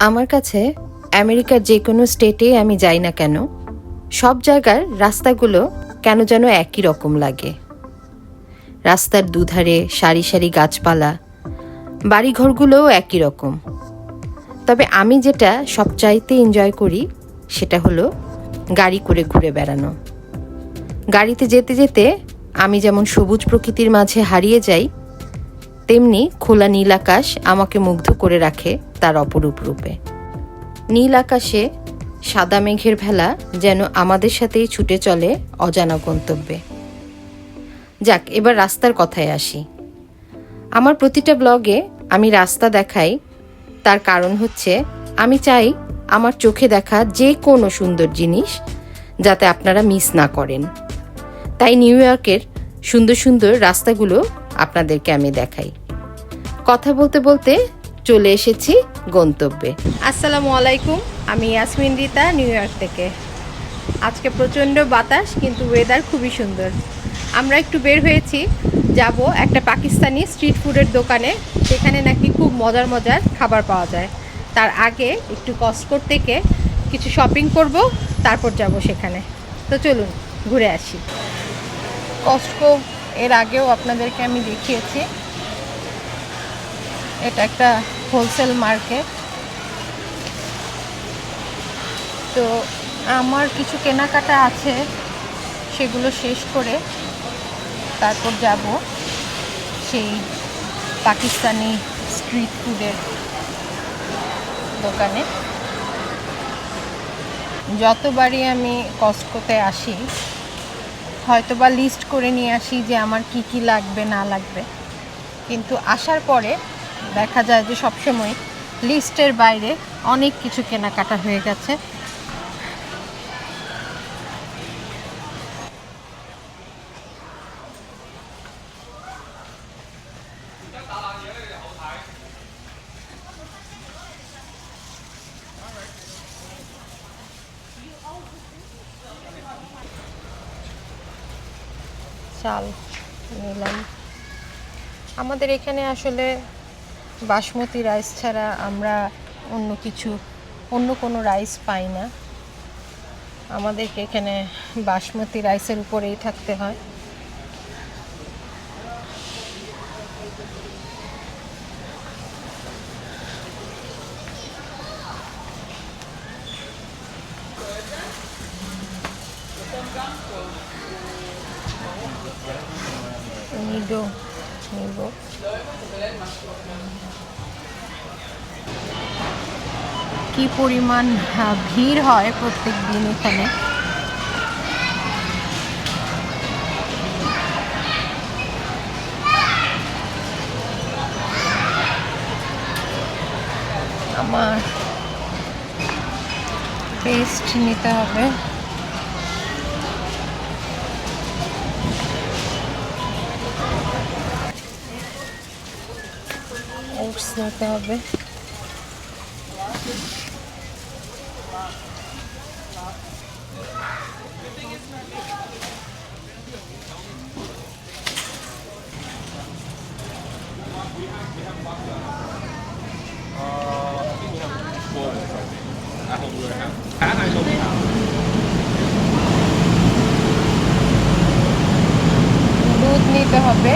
আমার কাছে আমেরিকার যে কোনো স্টেটে আমি যাই না কেন, সব জায়গার রাস্তাগুলো কেন যেন একই রকম লাগে। রাস্তার দুধারে সারি সারি গাছপালা, বাড়িঘরগুলোও একই রকম। তবে আমি যেটা সবচাইতে এনজয় করি সেটা হলো গাড়ি করে ঘুরে বেড়ানো। গাড়িতে যেতে যেতে আমি যেমন সবুজ প্রকৃতির মাঝে হারিয়ে যাই, তেমনি খোলা নীল আকাশ আমাকে মুগ্ধ করে রাখে তার অপরূপ রূপে। নীল আকাশে সাদা মেঘের ভেলা যেন আমাদের সাথেই ছুটে চলে অজানা গন্তব্যে। যাক, এবার রাস্তার কথায় আসি। আমার প্রতিটা ব্লগে আমি রাস্তা দেখাই, তার কারণ হচ্ছে আমি চাই আমার চোখে দেখা যে কোনো সুন্দর জিনিস যাতে আপনারা মিস না করেন। তাই নিউ ইয়র্কের সুন্দর সুন্দর রাস্তাগুলো আপনাদেরকে আমি দেখাই। কথা বলতে বলতে চলে এসেছি গন্তব্যে। আসসালামু আলাইকুম, আমি ইয়াসমিন রিতা, নিউ ইয়র্ক থেকে। আজকে প্রচণ্ড বাতাস, কিন্তু ওয়েদার খুবই সুন্দর। আমরা একটু বের হয়েছি, যাব একটা পাকিস্তানি স্ট্রিট ফুডের দোকানে, সেখানে নাকি খুব মজার মজার খাবার পাওয়া যায়। তার আগে একটু কস্টকো থেকে কিছু শপিং করব, তারপর যাব সেখানে। তো চলুন ঘুরে আসি। কস্টকো এর আগেও আপনাদেরকে আমি দেখিয়েছি। এটা একটা হোলসেল মার্কেট। তো আমার কিছু কেনাকাটা আছে, সেগুলো শেষ করে তারপর যাব সেই পাকিস্তানি স্ট্রিট ফুডের দোকানে। যতবারই আমি কস্টকোতে আসি, হয়তোবা লিস্ট করে নিয়ে আসি যে আমার কি কি লাগবে না লাগবে, কিন্তু আসার পরে দেখা যায় যে সবসময় লিস্টের বাইরে অনেক কিছু কেনাকাটা হয়ে গেছে। চাল নিলাম। আমাদের এখানে আসলে বাসমতি রাইস ছাড়া আমরা অন্য কোনো রাইস পাই না। আমাদেরকে এখানে বাসমতি রাইসের উপরেই থাকতে হয়। নিব কি পরিমাণ ভিড় হয় প্রত্যেক দিন এখানে। আমার পেস্ট নিতে হবে, ওটস নিতে হবে, দুধ নিতে হবে,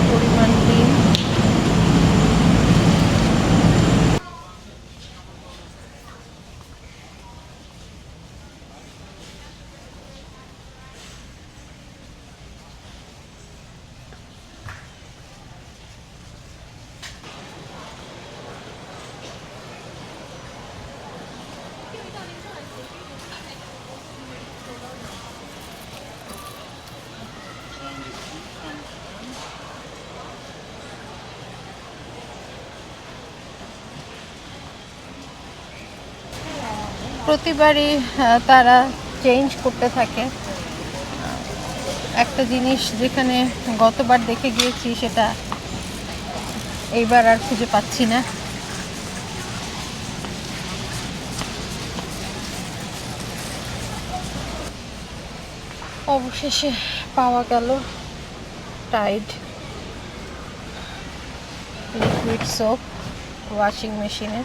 পরিমাণ ডিম, প্রতিবারই তারা চেঞ্জ করতে থাকে। একটা জিনিস যেখানে গতবার দেখে গিয়েছি সেটা এইবার আর খুঁজে পাচ্ছি না। অবশেষে পাওয়া গেল টাইড। লিকুইড সোপ ওয়াশিং মেশিনে।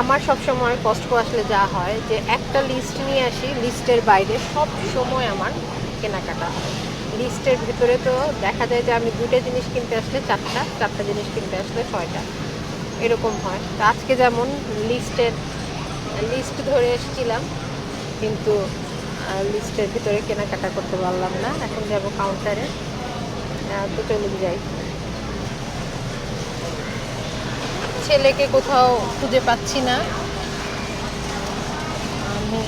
আমার সবসময় কস্টকো আসলে যা হয় যে একটা লিস্ট নিয়ে আসি, লিস্টের বাইরে সব সময় আমার কেনাকাটা হয়। লিস্টের ভিতরে তো দেখা যায় যে আমি 2টা জিনিস কিনতে আসলে 4টা জিনিস কিনতে আসলে 6টা, এরকম হয়। তো আজকে যেমন লিস্ট ধরে এসেছিলাম, কিন্তু লিস্টের ভিতরে কেনাকাটা করতে পারলাম না। এখন যাব কাউন্টারে, তো চলুন যাই। ছেলেকে কোথাও খুঁজে পাচ্ছি না। আমি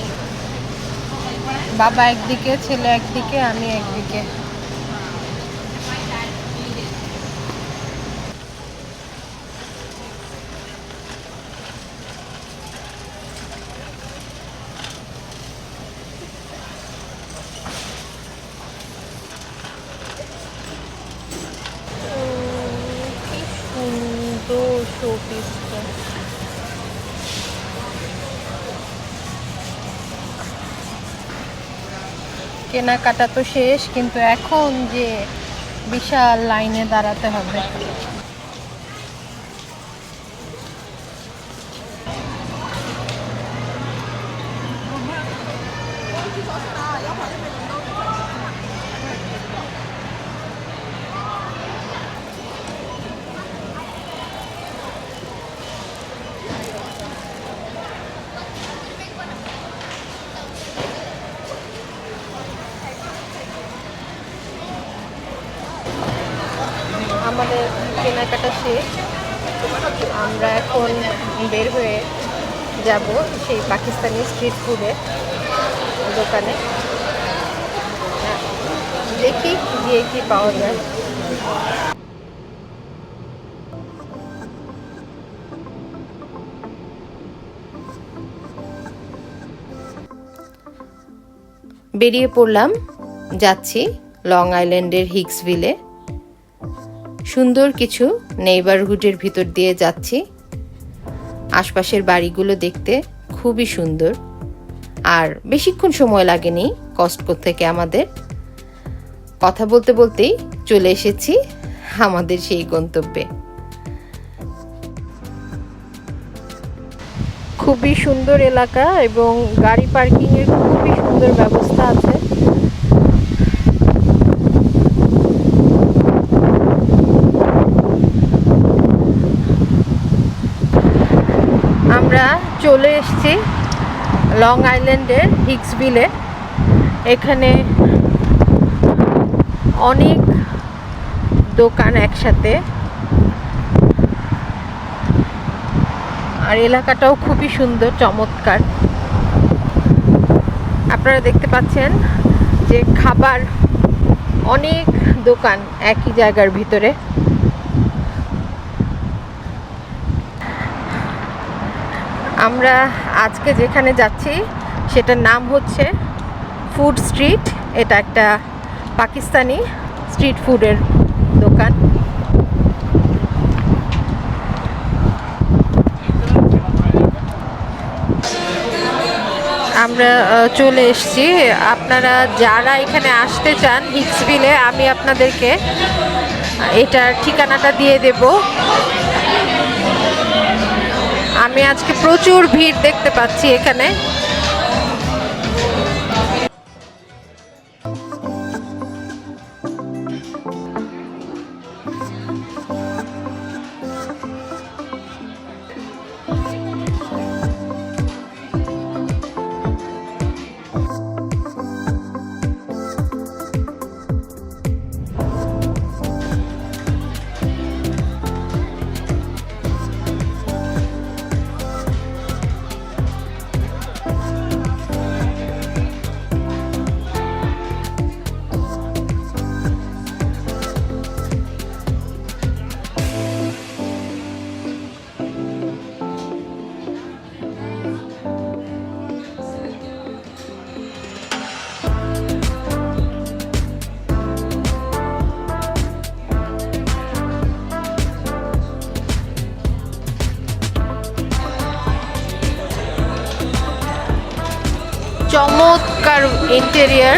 বাবা একদিকে, ছেলে একদিকে, আমি একদিকে। কি সুন্দর শোপিসটা। কেনাকাটা তো শেষ, কিন্তু এখন যে বিশাল লাইনে দাঁড়াতে হবে। আমাদের কেনাকাটা শেষ, আমরা এখন বের হয়ে যাব সেই পাকিস্তানি স্ট্রিট ফুডের দোকানে। দেখি গিয়ে কি পাওয়া যায়। বেরিয়ে পড়লাম, যাচ্ছি লং আইল্যান্ডের হিক্সভিলে। সুন্দর কিছু নেইবারহুডের ভিতর দিয়ে যাচ্ছি। আশপাশের বাড়িগুলো দেখতে খুবই সুন্দর, আর বেশিক্ষণ সময় লাগেনি কস্টকো থেকে আমাদের। কথা বলতে বলতেই চলে এসেছি আমাদের সেই গন্তব্যে। খুবই সুন্দর এলাকা এবং গাড়ি পার্কিং এর খুবই সুন্দর ব্যবস্থা আছে। আমরা চলে এসেছি লং আইল্যান্ডের হিক্সভিলে। এখানে অনেক দোকান একসাথে, আর এলাকাটাও খুবই সুন্দর, চমৎকার। আপনারা দেখতে পাচ্ছেন যে খাবার অনেক দোকান একই জায়গার ভিতরে। আমরা আজকে যেখানে যাচ্ছি সেটার নাম হচ্ছে ফুড স্ট্রিট। এটা একটা পাকিস্তানি স্ট্রিট ফুডের দোকান। আমরা চলে এসেছি। আপনারা যারা এখানে আসতে চান হিক্সভিলে, আমি আপনাদেরকে এটার ঠিকানাটা দিয়ে দেব। আমি আজকে প্রচুর ভিড় দেখতে পাচ্ছি এখানে। চমৎকার ইন্টেরিয়ার।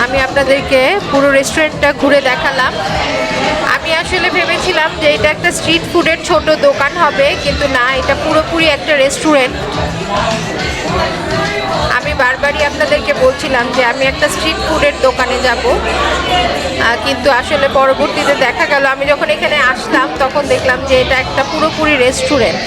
আমি আপনাদেরকে পুরো রেস্টুরেন্টটা ঘুরে দেখালাম। আমি আসলে ভেবেছিলাম যে এটা একটা স্ট্রিট ফুডের ছোট দোকান হবে, কিন্তু না, এটা পুরোপুরি একটা রেস্টুরেন্ট। আমি বারবারই আপনাদেরকে বলছিলাম যে আমি একটা স্ট্রিট ফুডের দোকানে যাব, কিন্তু আসলে পরবর্তীতে দেখা গেল আমি যখন এখানে আসলাম তখন দেখলাম যে এটা একটা পুরোপুরি রেস্টুরেন্ট।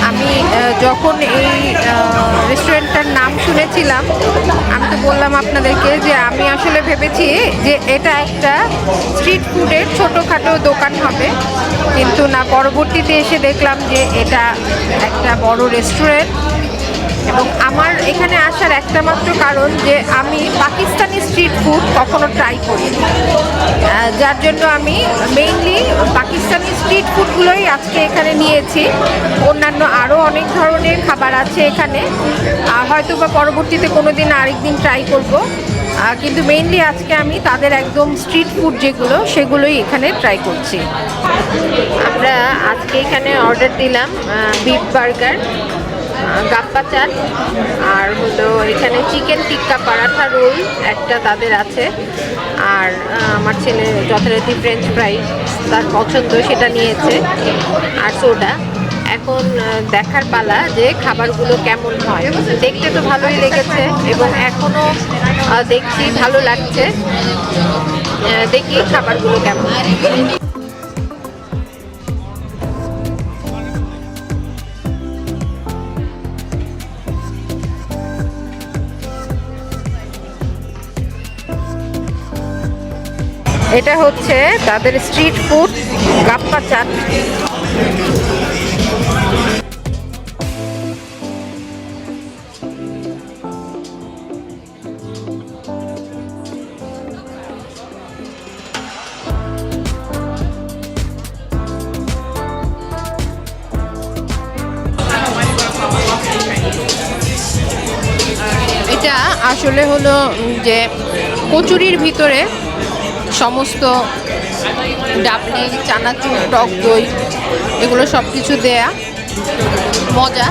আমি যখন এই রেস্টুরেন্টটার নাম শুনেছিলাম, আমি তো বললাম আপনাদেরকে যে আমি আসলে ভেবেছি যে এটা একটা স্ট্রিট ফুডের ছোটোখাটো দোকান হবে, কিন্তু না, পরবর্তীতে এসে দেখলাম যে এটা একটা বড় রেস্টুরেন্ট। এবং আমার এখানে আসার একটা মাত্র কারণ যে আমি পাকিস্তানি স্ট্রিট ফুড কখনো ট্রাই করিনি, যার জন্য আমি মেইনলি পাকিস্তানি স্ট্রিট ফুডগুলোই আজকে এখানে নিয়েছি। অন্যান্য আরও অনেক ধরনের খাবার আছে এখানে, হয়তো বা পরবর্তীতে কোনো দিন আরেকদিন ট্রাই করব, কিন্তু মেইনলি আজকে আমি তাদের একদম স্ট্রিট ফুড যেগুলো সেগুলোই এখানে ট্রাই করছি। আমরা আজকে এখানে অর্ডার দিলাম বিফ বার্গার, গাপ্পা চাট, আর হলো এখানে চিকেন টিক্কা পারাঠা রোল একটা তাদের আছে, আর আমার ছেলে যথারীতি ফ্রেঞ্চ ফ্রাই তার পছন্দ সেটা নিয়েছে, আর সোডা। এখন দেখার পালা যে খাবারগুলো কেমন হয়। দেখতে তো ভালোই লেগেছে এবং এখনও দেখছি ভালো লাগছে, দেখি খাবারগুলো কেমন। এটা হচ্ছে তাদের স্ট্রিট ফুড গাপ্পা চাট। এটা আসলে হলো যে কচুরির ভিতরে সমস্ত ডাবলি, চানাচুর, টক দই এগুলো সব কিছু দেয়া, মজা।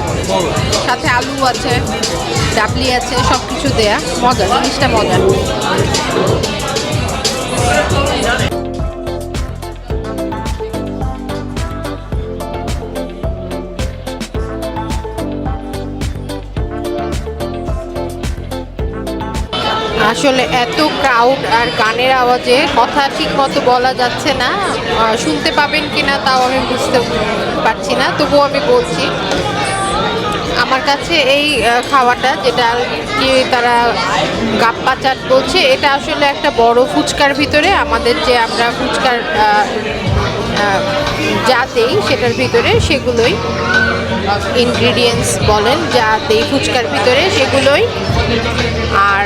সাথে আলু আছে, ডাবলি আছে, সব কিছু দেয়া, মজা, জিনিসটা মজা। আসলে এত ক্রাউড আর গানের আওয়াজে কথা ঠিক মতো বলা যাচ্ছে না, শুনতে পাবেন কিনা তাও আমি বুঝতে পারছি না, তবুও আমি বলছি। আমার কাছে এই খাওয়াটা যেটা কি তারা গাপ্পা চাট বলছে, এটা আসলে একটা বড় ফুচকার ভিতরে আমাদের যে আমরা ফুচকার যা দেই সেটার ভিতরে সেগুলোই ইনগ্রিডিয়েন্টস বলেন, যা দেই ফুচকার ভিতরে সেগুলোই। আর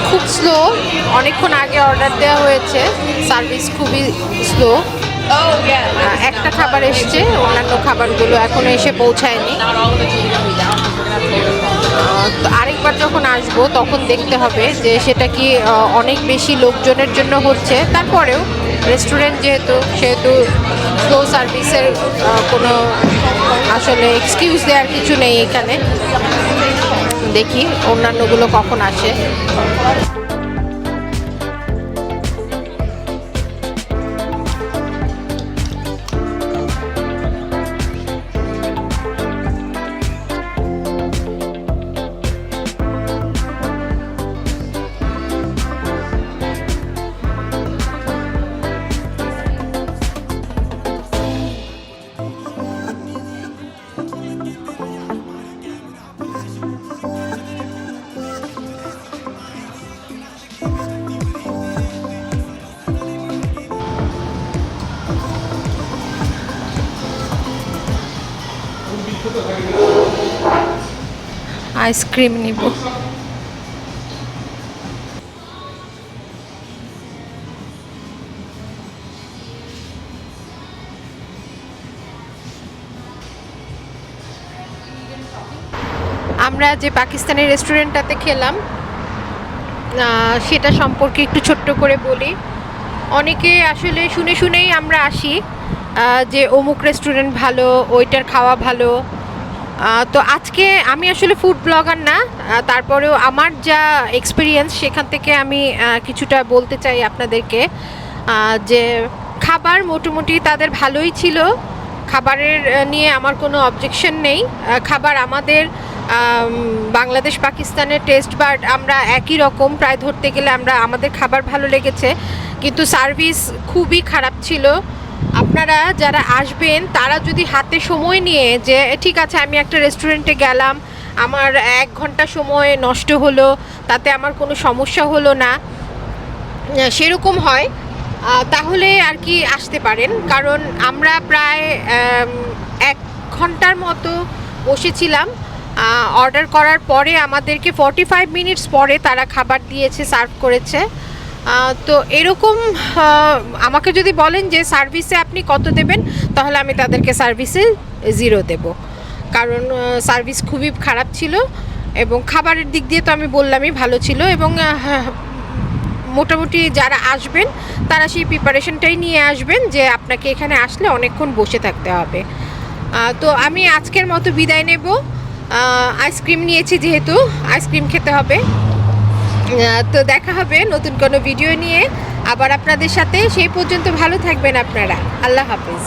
খুব স্লো, অনেকক্ষণ আগে অর্ডার দেওয়া হয়েছে, সার্ভিস খুবই স্লো। একটা খাবার এসছে, অন্যান্য খাবারগুলো এখনো এসে পৌঁছায়নি। আরেকবার যখন আসবো তখন দেখতে হবে যে সেটা কি অনেক বেশি লোকজনের জন্য হচ্ছে। তারপরেও রেস্টুরেন্ট যেহেতু, সেহেতু স্লো সার্ভিসের কোনো আসলে এক্সকিউজ দেওয়ার কিছু নেই এখানে। দেখি অন্যান্যগুলো কখন আসে। আইসক্রিম নিব। আমরা যে পাকিস্তানি রেস্টুরেন্টটাতে খেলাম সেটা সম্পর্কে একটু ছোট্ট করে বলি। অনেকে আসলে শুনে শুনেই আমরা আসি যে অমুক রেস্টুরেন্ট ভালো, ওইটার খাওয়া ভালো। তো আজকে আমি আসলে ফুড ব্লগার না, তারপরেও আমার যা এক্সপিরিয়েন্স সেখান থেকে আমি কিছুটা বলতে চাই আপনাদেরকে। যে খাবার মোটামুটি তাদের ভালোই ছিল, খাবারের নিয়ে আমার কোনো অবজেকশন নেই। খাবার আমাদের বাংলাদেশ পাকিস্তানের টেস্ট বাট আমরা একই রকম, প্রায় ধরতে গেলে আমাদের খাবার ভালো লেগেছে, কিন্তু সার্ভিস খুবই খারাপ ছিল। আপনারা যারা আসবেন তারা যদি হাতে সময় নিয়ে, যে ঠিক আছে আমি একটা রেস্টুরেন্টে গেলাম, আমার 1 ঘন্টা সময় নষ্ট হলো, তাতে আমার কোনো সমস্যা হলো না, সেরকম হয় তাহলে আর কি আসতে পারেন। কারণ আমরা প্রায় 1 ঘন্টার মতো বসেছিলাম। অর্ডার করার পরে আমাদেরকে 45 মিনিটস পরে তারা খাবার দিয়েছে, সার্ভ করেছে। তো এরকম আমাকে যদি বলেন যে সার্ভিসে আপনি কত দেবেন, তাহলে আমি তাদেরকে সার্ভিসে 0 দেব। কারণ সার্ভিস খুবই খারাপ ছিল, এবং খাবারের দিক দিয়ে তো আমি বললামই ভালো ছিল। এবং মোটামুটি যারা আসবেন তারা সেই প্রিপারেশনটাই নিয়ে আসবেন যে আপনাকে এখানে আসলে অনেকক্ষণ বসে থাকতে হবে। তো আমি আজকের মতো বিদায় নেব। আইসক্রিম নিয়েছি যেহেতু আইসক্রিম খেতে হবে। তো দেখা হবে নতুন কোনো ভিডিও নিয়ে আবার আপনাদের সাথে। সেই পর্যন্ত ভালো থাকবেন আপনারা। আল্লাহ হাফেজ।